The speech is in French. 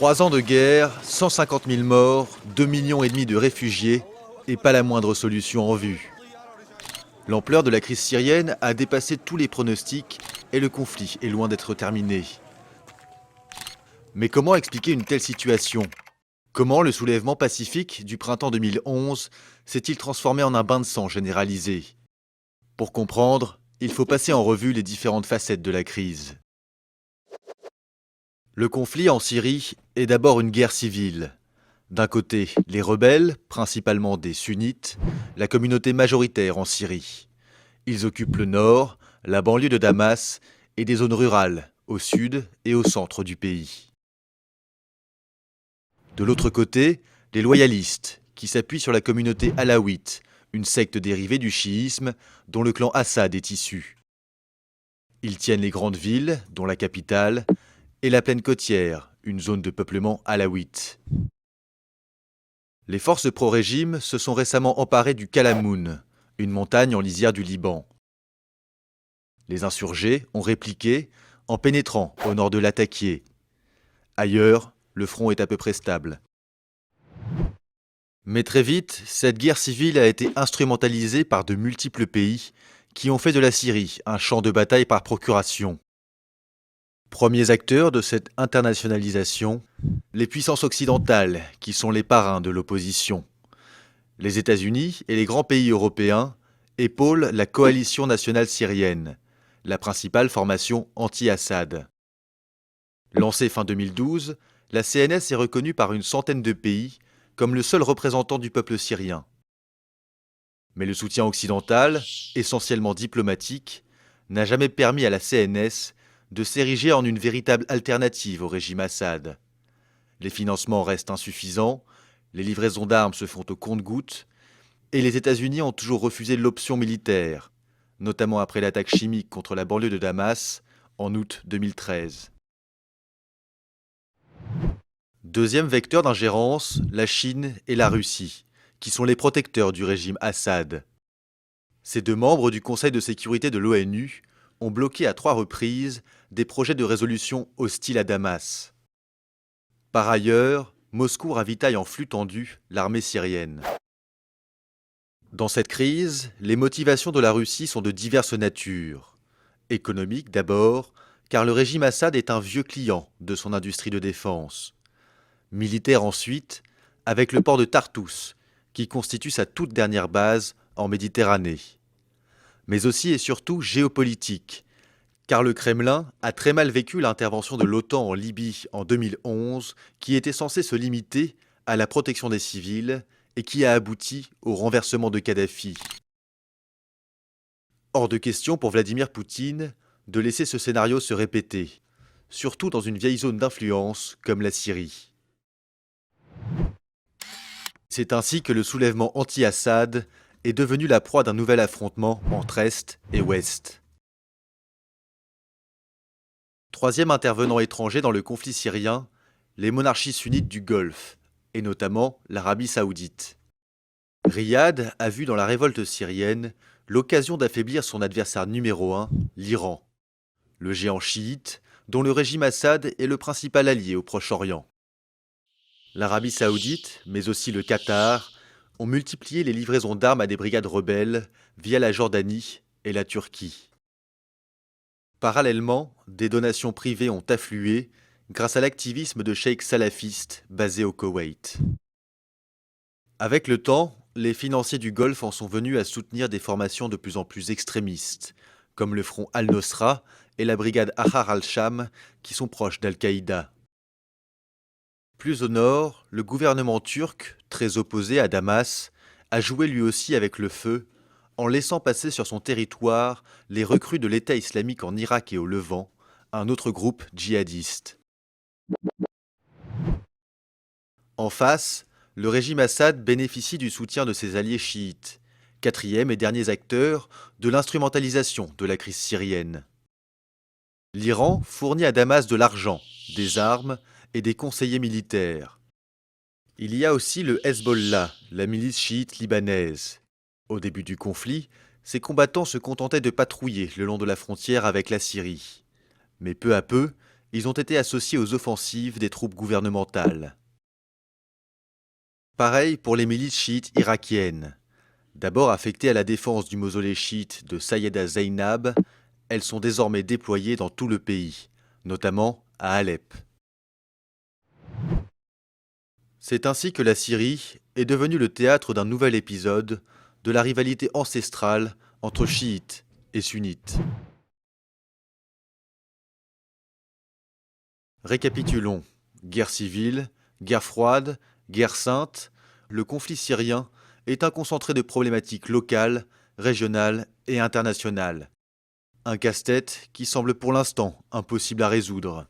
3 ans de guerre, 150 000 morts, 2,5 millions de réfugiés et pas la moindre solution en vue. L'ampleur de la crise syrienne a dépassé tous les pronostics et le conflit est loin d'être terminé. Mais comment expliquer une telle situation? Comment le soulèvement pacifique du printemps 2011 s'est-il transformé en un bain de sang généralisé? Pour comprendre, il faut passer en revue les différentes facettes de la crise. Le conflit en Syrie est d'abord une guerre civile. D'un côté, les rebelles, principalement des sunnites, la communauté majoritaire en Syrie. Ils occupent le nord, la banlieue de Damas et des zones rurales, au sud et au centre du pays. De l'autre côté, les loyalistes, qui s'appuient sur la communauté alaouite, une secte dérivée du chiisme dont le clan Assad est issu. Ils tiennent les grandes villes, dont la capitale, et la plaine côtière, une zone de peuplement alaouite. Les forces pro-régime se sont récemment emparées du Kalamoun, une montagne en lisière du Liban. Les insurgés ont répliqué en pénétrant au nord de Latakié. Ailleurs, le front est à peu près stable. Mais très vite, cette guerre civile a été instrumentalisée par de multiples pays qui ont fait de la Syrie un champ de bataille par procuration. Premiers acteurs de cette internationalisation, les puissances occidentales qui sont les parrains de l'opposition. Les États-Unis et les grands pays européens épaulent la coalition nationale syrienne, la principale formation anti-Assad. Lancée fin 2012, la CNS est reconnue par une centaine de pays comme le seul représentant du peuple syrien. Mais le soutien occidental, essentiellement diplomatique, n'a jamais permis à la CNS de s'ériger en une véritable alternative au régime Assad. Les financements restent insuffisants, les livraisons d'armes se font au compte-gouttes, et les États-Unis ont toujours refusé l'option militaire, notamment après l'attaque chimique contre la banlieue de Damas en août 2013. Deuxième vecteur d'ingérence, la Chine et la Russie, qui sont les protecteurs du régime Assad. Ces deux membres du Conseil de sécurité de l'ONU ont bloqué à 3 reprises des projets de résolution hostiles à Damas. Par ailleurs, Moscou ravitaille en flux tendu l'armée syrienne. Dans cette crise, les motivations de la Russie sont de diverses natures. Économique d'abord, car le régime Assad est un vieux client de son industrie de défense. Militaire ensuite, avec le port de Tartous, qui constitue sa toute dernière base en Méditerranée. Mais aussi et surtout géopolitique, car le Kremlin a très mal vécu l'intervention de l'OTAN en Libye en 2011, qui était censée se limiter à la protection des civils et qui a abouti au renversement de Kadhafi. Hors de question pour Vladimir Poutine de laisser ce scénario se répéter, surtout dans une vieille zone d'influence comme la Syrie. C'est ainsi que le soulèvement anti-Assad est devenu la proie d'un nouvel affrontement entre Est et Ouest. Troisième intervenant étranger dans le conflit syrien, les monarchies sunnites du Golfe, et notamment l'Arabie saoudite. Riyad a vu dans la révolte syrienne l'occasion d'affaiblir son adversaire numéro 1, l'Iran, le géant chiite dont le régime Assad est le principal allié au Proche-Orient. L'Arabie saoudite, mais aussi le Qatar, ont multiplié les livraisons d'armes à des brigades rebelles via la Jordanie et la Turquie. Parallèlement, des donations privées ont afflué grâce à l'activisme de cheikh salafistes basés au Koweït. Avec le temps, les financiers du Golfe en sont venus à soutenir des formations de plus en plus extrémistes, comme le front Al-Nosra et la brigade Ahrar al-Sham, qui sont proches d'Al-Qaïda. Plus au nord, le gouvernement turc, très opposé à Damas, a joué lui aussi avec le feu, en laissant passer sur son territoire les recrues de l'État islamique en Irak et au Levant, un autre groupe djihadiste. En face, le régime Assad bénéficie du soutien de ses alliés chiites, quatrième et derniers acteurs de l'instrumentalisation de la crise syrienne. L'Iran fournit à Damas de l'argent, des armes et des conseillers militaires. Il y a aussi le Hezbollah, la milice chiite libanaise. Au début du conflit, ces combattants se contentaient de patrouiller le long de la frontière avec la Syrie. Mais peu à peu, Ils ont été associés aux offensives des troupes gouvernementales. Pareil pour les milices chiites irakiennes. D'abord affectées à la défense du mausolée chiite de Sayyeda Zainab, elles sont désormais déployées dans tout le pays, notamment à Alep. C'est ainsi que la Syrie est devenue le théâtre d'un nouvel épisode de la rivalité ancestrale entre chiites et sunnites. Récapitulons. Guerre civile, guerre froide, guerre sainte, le conflit syrien est un concentré de problématiques locales, régionales et internationales. Un casse-tête qui semble pour l'instant impossible à résoudre.